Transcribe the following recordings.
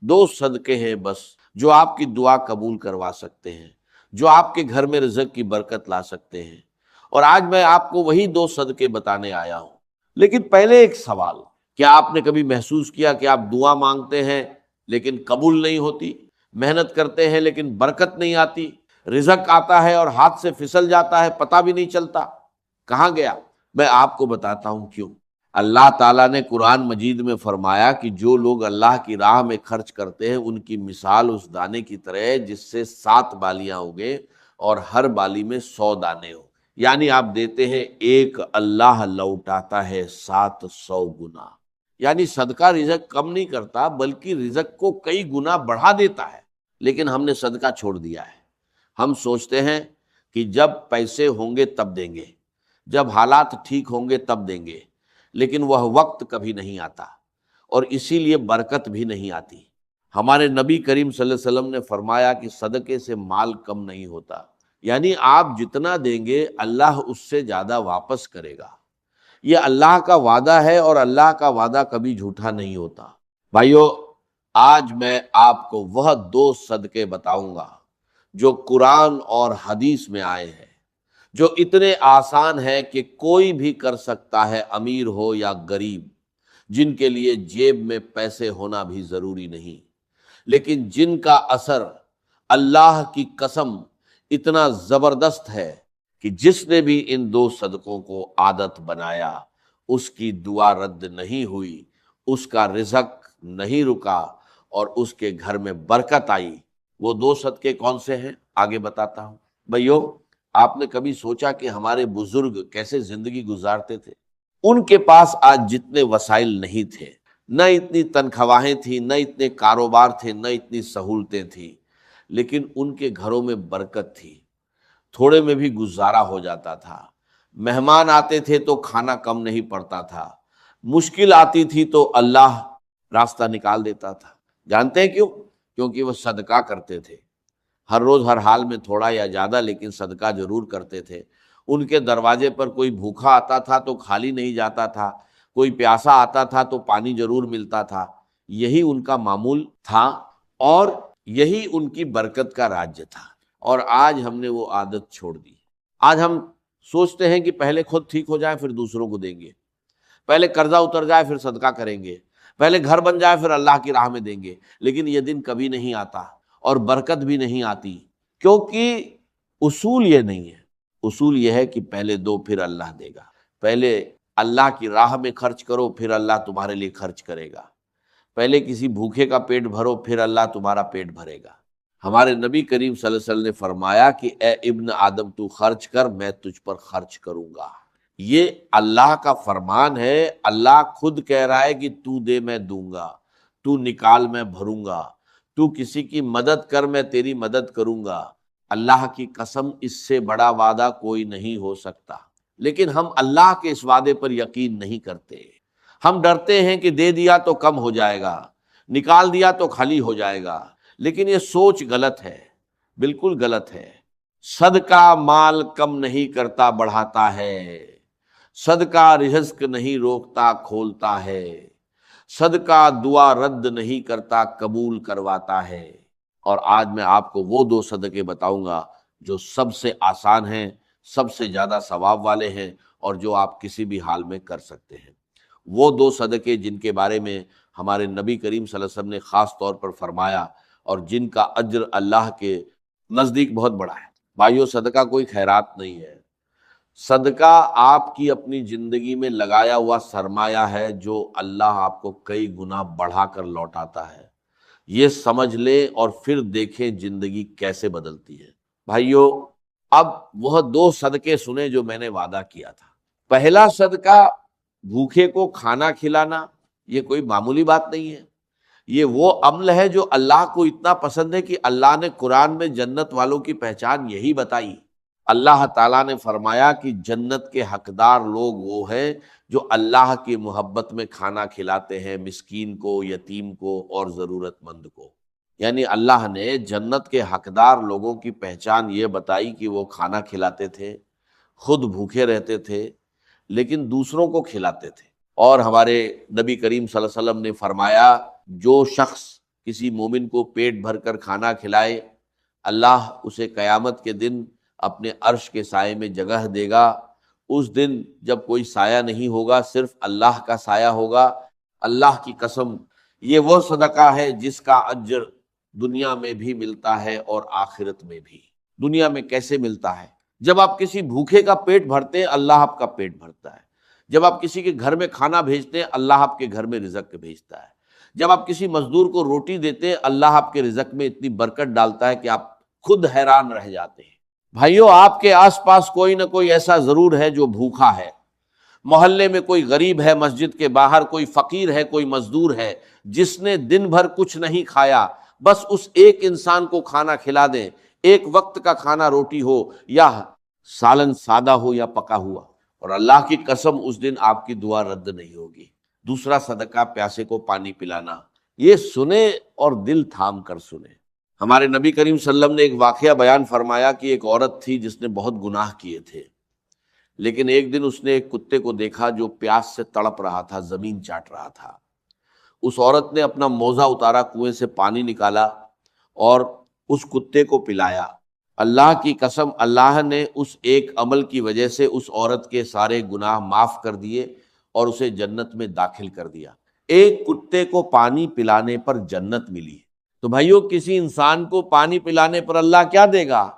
دو صدقے ہیں بس جو آپ کی دعا قبول کروا سکتے ہیں، جو آپ کے گھر میں رزق کی برکت لا سکتے ہیں، اور آج میں آپ کو وہی دو صدقے بتانے آیا ہوں۔ لیکن پہلے ایک سوال، کیا آپ نے کبھی محسوس کیا کہ آپ دعا مانگتے ہیں لیکن قبول نہیں ہوتی، محنت کرتے ہیں لیکن برکت نہیں آتی، رزق آتا ہے اور ہاتھ سے پھسل جاتا ہے، پتہ بھی نہیں چلتا کہاں گیا؟ میں آپ کو بتاتا ہوں کیوں۔ اللہ تعالیٰ نے قرآن مجید میں فرمایا کہ جو لوگ اللہ کی راہ میں خرچ کرتے ہیں ان کی مثال اس دانے کی طرح ہے جس سے 7 بالیاں اگے اور ہر بالی میں 100 دانے ہو، یعنی آپ دیتے ہیں ایک، اللہ لوٹاتا ہے 700 گنا۔ یعنی صدقہ رزق کم نہیں کرتا بلکہ رزق کو کئی گنا بڑھا دیتا ہے، لیکن ہم نے صدقہ چھوڑ دیا ہے۔ ہم سوچتے ہیں کہ جب پیسے ہوں گے تب دیں گے، جب حالات ٹھیک ہوں گے تب دیں گے، لیکن وہ وقت کبھی نہیں آتا اور اسی لیے برکت بھی نہیں آتی۔ ہمارے نبی کریم صلی اللہ علیہ وسلم نے فرمایا کہ صدقے سے مال کم نہیں ہوتا، یعنی آپ جتنا دیں گے اللہ اس سے زیادہ واپس کرے گا۔ یہ اللہ کا وعدہ ہے اور اللہ کا وعدہ کبھی جھوٹا نہیں ہوتا۔ بھائیو، آج میں آپ کو وہ دو صدقے بتاؤں گا جو قرآن اور حدیث میں آئے ہیں، جو اتنے آسان ہے کہ کوئی بھی کر سکتا ہے، امیر ہو یا غریب، جن کے لیے جیب میں پیسے ہونا بھی ضروری نہیں، لیکن جن کا اثر اللہ کی قسم اتنا زبردست ہے کہ جس نے بھی ان دو صدقوں کو عادت بنایا اس کی دعا رد نہیں ہوئی، اس کا رزق نہیں رکا اور اس کے گھر میں برکت آئی۔ وہ دو صدقے کون سے ہیں آگے بتاتا ہوں۔ بھائیو، آپ نے کبھی سوچا کہ ہمارے بزرگ کیسے زندگی گزارتے تھے؟ ان کے پاس آج جتنے وسائل نہیں تھے، نہ اتنی تنخواہیں تھیں، نہ اتنے کاروبار تھے، نہ اتنی سہولتیں تھیں، لیکن ان کے گھروں میں برکت تھی، تھوڑے میں بھی گزارا ہو جاتا تھا۔ مہمان آتے تھے تو کھانا کم نہیں پڑتا تھا، مشکل آتی تھی تو اللہ راستہ نکال دیتا تھا۔ جانتے ہیں کیوں؟ کیونکہ وہ صدقہ کرتے تھے، ہر روز ہر حال میں تھوڑا یا زیادہ لیکن صدقہ ضرور کرتے تھے۔ ان کے دروازے پر کوئی بھوکا آتا تھا تو خالی نہیں جاتا تھا، کوئی پیاسا آتا تھا تو پانی ضرور ملتا تھا۔ یہی ان کا معمول تھا اور یہی ان کی برکت کا راج تھا، اور آج ہم نے وہ عادت چھوڑ دی۔ آج ہم سوچتے ہیں کہ پہلے خود ٹھیک ہو جائے پھر دوسروں کو دیں گے، پہلے قرضہ اتر جائے پھر صدقہ کریں گے، پہلے گھر بن جائے پھر اللہ کی راہ میں دیں گے، لیکن یہ دن کبھی نہیں آتا اور برکت بھی نہیں آتی، کیونکہ اصول یہ نہیں ہے۔ اصول یہ ہے کہ پہلے دو پھر اللہ دے گا، پہلے اللہ کی راہ میں خرچ کرو پھر اللہ تمہارے لیے خرچ کرے گا، پہلے کسی بھوکے کا پیٹ بھرو پھر اللہ تمہارا پیٹ بھرے گا۔ ہمارے نبی کریم صلی اللہ علیہ وسلم نے فرمایا کہ اے ابن آدم تو خرچ کر، میں تجھ پر خرچ کروں گا۔ یہ اللہ کا فرمان ہے، اللہ خود کہہ رہا ہے کہ تو دے میں دوں گا، تو نکال میں بھروں گا، تو کسی کی مدد کر میں تیری مدد کروں گا۔ اللہ کی قسم اس سے بڑا وعدہ کوئی نہیں ہو سکتا، لیکن ہم اللہ کے اس وعدے پر یقین نہیں کرتے۔ ہم ڈرتے ہیں کہ دے دیا تو کم ہو جائے گا، نکال دیا تو خالی ہو جائے گا، لیکن یہ سوچ غلط ہے، بالکل غلط ہے۔ صدقہ مال کم نہیں کرتا، بڑھاتا ہے۔ صدقہ رزق نہیں روکتا، کھولتا ہے۔ صدقہ دعا رد نہیں کرتا، قبول کرواتا ہے۔ اور آج میں آپ کو وہ دو صدقے بتاؤں گا جو سب سے آسان ہیں، سب سے زیادہ ثواب والے ہیں، اور جو آپ کسی بھی حال میں کر سکتے ہیں۔ وہ دو صدقے جن کے بارے میں ہمارے نبی کریم صلی اللہ علیہ وسلم نے خاص طور پر فرمایا اور جن کا اجر اللہ کے نزدیک بہت بڑا ہے۔ بھائیو، صدقہ کوئی خیرات نہیں ہے، صدقہ آپ کی اپنی زندگی میں لگایا ہوا سرمایہ ہے جو اللہ آپ کو کئی گنا بڑھا کر لوٹاتا ہے۔ یہ سمجھ لیں اور پھر دیکھیں زندگی کیسے بدلتی ہے۔ بھائیو، اب وہ دو صدقے سنیں جو میں نے وعدہ کیا تھا۔ پہلا صدقہ بھوکے کو کھانا کھلانا، یہ کوئی معمولی بات نہیں ہے، یہ وہ عمل ہے جو اللہ کو اتنا پسند ہے کہ اللہ نے قرآن میں جنت والوں کی پہچان یہی بتائی۔ اللہ تعالیٰ نے فرمایا کہ جنت کے حقدار لوگ وہ ہیں جو اللہ کی محبت میں کھانا کھلاتے ہیں، مسکین کو، یتیم کو اور ضرورت مند کو۔ یعنی اللہ نے جنت کے حقدار لوگوں کی پہچان یہ بتائی کہ وہ کھانا کھلاتے تھے، خود بھوکے رہتے تھے لیکن دوسروں کو کھلاتے تھے۔ اور ہمارے نبی کریم صلی اللہ علیہ وسلم نے فرمایا جو شخص کسی مومن کو پیٹ بھر کر کھانا کھلائے، اللہ اسے قیامت کے دن اپنے عرش کے سائے میں جگہ دے گا۔ اس دن جب کوئی سایہ نہیں ہوگا، صرف اللہ کا سایہ ہوگا۔ اللہ کی قسم، یہ وہ صدقہ ہے جس کا اجر دنیا میں بھی ملتا ہے اور آخرت میں بھی۔ دنیا میں کیسے ملتا ہے؟ جب آپ کسی بھوکے کا پیٹ بھرتے ہیں، اللہ آپ کا پیٹ بھرتا ہے۔ جب آپ کسی کے گھر میں کھانا بھیجتے ہیں، اللہ آپ کے گھر میں رزق بھیجتا ہے۔ جب آپ کسی مزدور کو روٹی دیتے ہیں، اللہ آپ کے رزق میں اتنی برکت ڈالتا ہے کہ آپ خود حیران رہ جاتے ہیں۔ بھائیو، آپ کے آس پاس کوئی نہ کوئی ایسا ضرور ہے جو بھوکا ہے۔ محلے میں کوئی غریب ہے، مسجد کے باہر کوئی فقیر ہے، کوئی مزدور ہے جس نے دن بھر کچھ نہیں کھایا۔ بس اس ایک انسان کو کھانا کھلا دیں، ایک وقت کا کھانا، روٹی ہو یا سالن سادہ ہو یا پکا ہوا، اور اللہ کی قسم اس دن آپ کی دعا رد نہیں ہوگی۔ دوسرا صدقہ پیاسے کو پانی پلانا۔ یہ سنیں اور دل تھام کر سنیں۔ ہمارے نبی کریم صلی اللہ علیہ وسلم نے ایک واقعہ بیان فرمایا کہ ایک عورت تھی جس نے بہت گناہ کیے تھے، لیکن ایک دن اس نے ایک کتے کو دیکھا جو پیاس سے تڑپ رہا تھا، زمین چاٹ رہا تھا۔ اس عورت نے اپنا موزہ اتارا، کنویں سے پانی نکالا اور اس کتے کو پلایا۔ اللہ کی قسم، اللہ نے اس ایک عمل کی وجہ سے اس عورت کے سارے گناہ معاف کر دیے اور اسے جنت میں داخل کر دیا۔ ایک کتے کو پانی پلانے پر جنت ملی۔ تو بھائیو، کسی انسان کو پانی پلانے پر اللہ کیا دے گا؟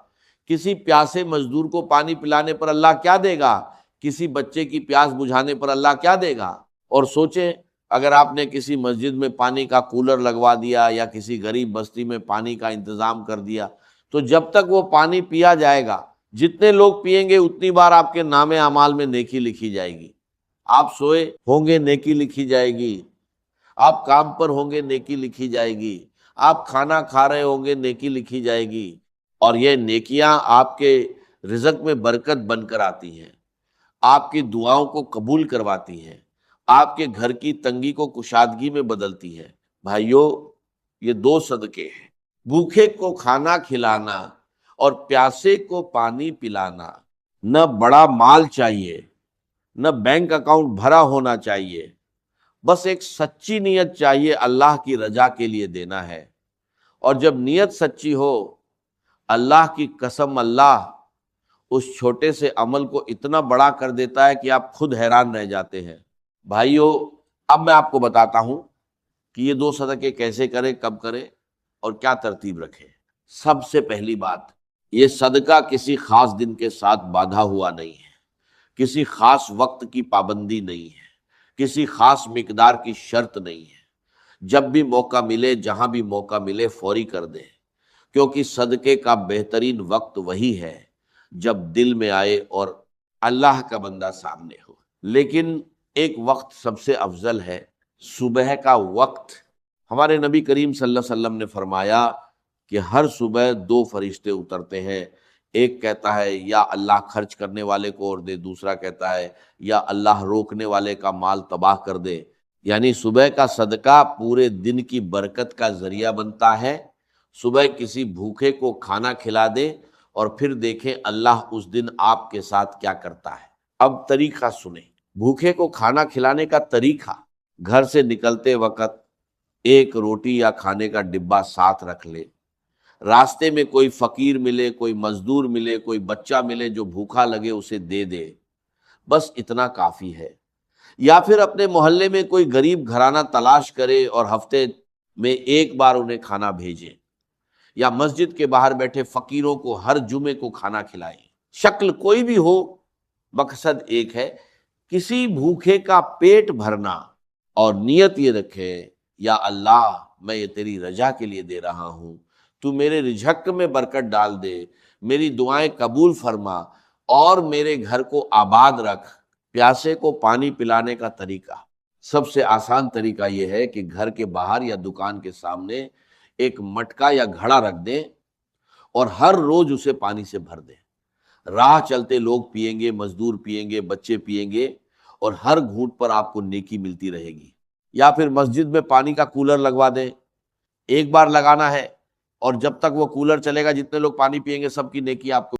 کسی پیاسے مزدور کو پانی پلانے پر اللہ کیا دے گا؟ کسی بچے کی پیاس بجھانے پر اللہ کیا دے گا؟ اور سوچیں، اگر آپ نے کسی مسجد میں پانی کا کولر لگوا دیا یا کسی غریب بستی میں پانی کا انتظام کر دیا، تو جب تک وہ پانی پیا جائے گا، جتنے لوگ پیئیں گے اتنی بار آپ کے نام اعمال میں نیکی لکھی جائے گی۔ آپ سوئے ہوں گے، نیکی لکھی جائے گی۔ آپ کام پر ہوں گے، نیکی لکھی جائے گی۔ آپ کھانا کھا رہے ہوں گے، نیکی لکھی جائے گی۔ اور یہ نیکیاں آپ کے رزق میں برکت بن کر آتی ہیں، آپ کی دعاؤں کو قبول کرواتی ہیں، آپ کے گھر کی تنگی کو کشادگی میں بدلتی ہے۔ بھائیو، یہ دو صدقے ہیں، بھوکے کو کھانا کھلانا اور پیاسے کو پانی پلانا۔ نہ بڑا مال چاہیے، نہ بینک اکاؤنٹ بھرا ہونا چاہیے، بس ایک سچی نیت چاہیے، اللہ کی رضا کے لیے دینا ہے۔ اور جب نیت سچی ہو، اللہ کی قسم، اللہ اس چھوٹے سے عمل کو اتنا بڑا کر دیتا ہے کہ آپ خود حیران رہ جاتے ہیں۔ بھائیو، اب میں آپ کو بتاتا ہوں کہ یہ دو صدقے کیسے کریں، کب کریں اور کیا ترتیب رکھیں۔ سب سے پہلی بات، یہ صدقہ کسی خاص دن کے ساتھ باندھا ہوا نہیں ہے، کسی خاص وقت کی پابندی نہیں ہے، کسی خاص مقدار کی شرط نہیں ہے۔ جب بھی موقع ملے، جہاں بھی موقع ملے، فوری کر دیں، کیونکہ صدقے کا بہترین وقت وہی ہے جب دل میں آئے اور اللہ کا بندہ سامنے ہو۔ لیکن ایک وقت سب سے افضل ہے، صبح کا وقت۔ ہمارے نبی کریم صلی اللہ علیہ وسلم نے فرمایا کہ ہر صبح دو فرشتے اترتے ہیں، ایک کہتا ہے یا اللہ خرچ کرنے والے کو اور دے، دوسرا کہتا ہے یا اللہ روکنے والے کا مال تباہ کر دے۔ یعنی صبح کا صدقہ پورے دن کی برکت کا ذریعہ بنتا ہے۔ صبح کسی بھوکے کو کھانا کھلا دیں اور پھر دیکھیں اللہ اس دن آپ کے ساتھ کیا کرتا ہے۔ اب طریقہ سنیں، بھوکے کو کھانا کھلانے کا طریقہ: گھر سے نکلتے وقت ایک روٹی یا کھانے کا ڈبہ ساتھ رکھ لے، راستے میں کوئی فقیر ملے، کوئی مزدور ملے، کوئی بچہ ملے جو بھوکا لگے، اسے دے دے، بس اتنا کافی ہے۔ یا پھر اپنے محلے میں کوئی غریب گھرانہ تلاش کرے اور ہفتے میں ایک بار انہیں کھانا بھیجے، یا مسجد کے باہر بیٹھے فقیروں کو ہر جمعے کو کھانا کھلائیں۔ شکل کوئی بھی ہو، مقصد ایک ہے، کسی بھوکے کا پیٹ بھرنا، اور نیت یہ رکھے، یا اللہ میں یہ تیری رضا کے لیے دے رہا ہوں، تو میرے رزق میں برکت ڈال دے، میری دعائیں قبول فرما اور میرے گھر کو آباد رکھ۔ پیاسے کو پانی پلانے کا طریقہ: سب سے آسان طریقہ یہ ہے کہ گھر کے باہر یا دکان کے سامنے ایک مٹکا یا گھڑا رکھ دیں اور ہر روز اسے پانی سے بھر دیں۔ راہ چلتے لوگ پئیں گے، مزدور پئیں گے، بچے پئیں گے، اور ہر گھونٹ پر آپ کو نیکی ملتی رہے گی۔ یا پھر مسجد میں پانی کا کولر لگوا دیں، ایک بار لگانا ہے، اور جب تک وہ کولر چلے گا جتنے لوگ پانی پئیں گے سب کی نیکی آپ کو